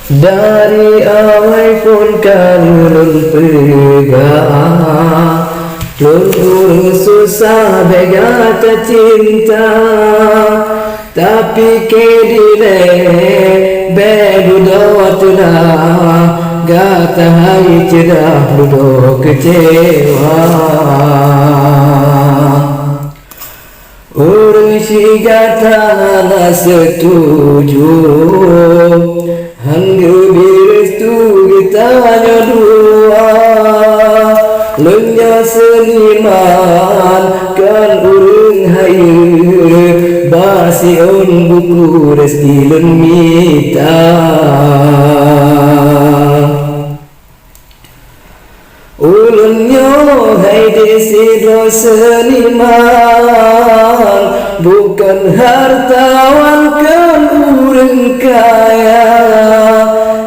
Dari awal pun kami pegang Lulur susah bega tercinta Tapi kedile bedu dotlah Gata hai cerah ludo kecewa Urusi gata na setuju Hanggu birestu kita dua Lenya seniman kan urung hayu Basi on buku resti mita Ulunnya hai desidro seniman Bukan hartawan kan urung kaya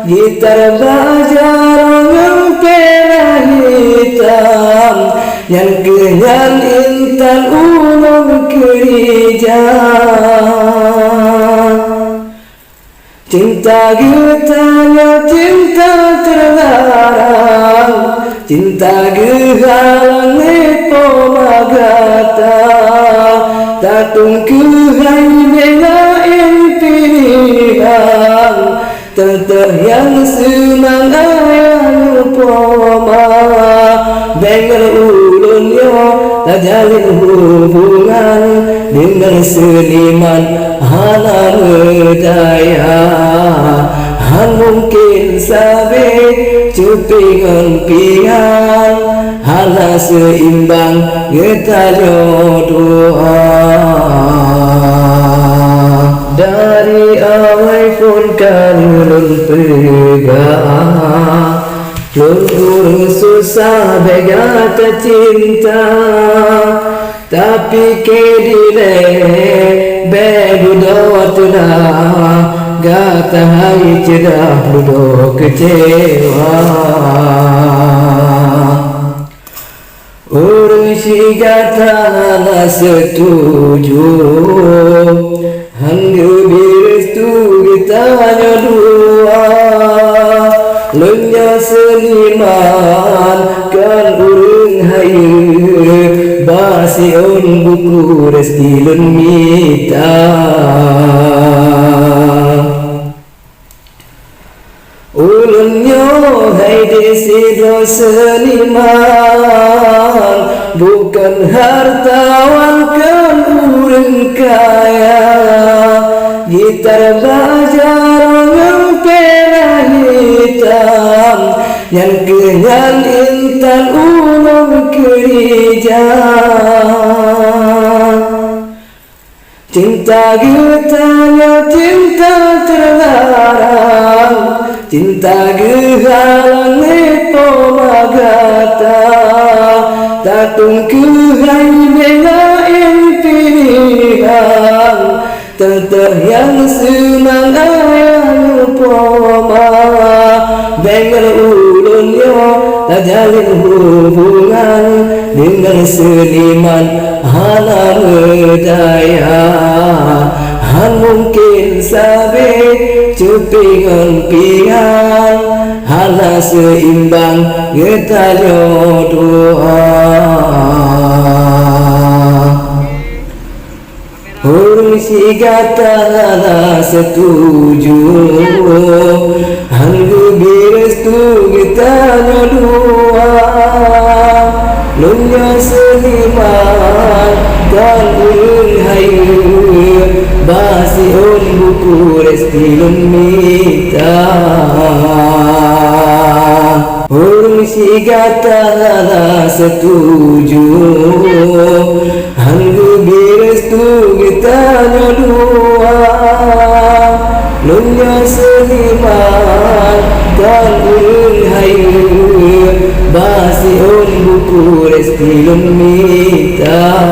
Gitar bajar ngempera hitam Yang kenyan intan ulung kerja Cinta getanya cinta terlarang Cinta gehalang nepo magata Tatung kehai benain pilihan Teteh yang senang ayam poma Bengal ulunnya tak jalin hubungan Dengan seniman hana medaya Han mungkin sabe cupingan pian Hana seimbang getalyo doa Dari awal pun kami pegang Lulur susah bega tercinta Tapi kedile bedu dotlah Gata hai cerah ludo kecewa Urusi gata na setuju Hanggu birestu kita dua Lenya seniman kan urung hayu Basi on buku resti mita Ulunnya hai desidro seniman Bukan hartawan kan urung kaya Gitar bajar ngempera hitam Yang kenyan intan ulung kerja Cinta getanya cinta terlarang Cinta gehalang nepo magata Tatung kehai benain pilihan Teteh yang senang ayam poma Bengal ulunnya tak jalin hubungan Dengan seniman hana medaya Han mungkin sabe cupingan pian Hana seimbang getalyo doa Urusi gata na setuju Hanggu birestu kita dua Lenya seniman kan urung hayu Basi on buku resti mita Urusi gata na setuju Hanggu birestu kita dua Lenya seniman kan urung hayu Basi on buku resti mita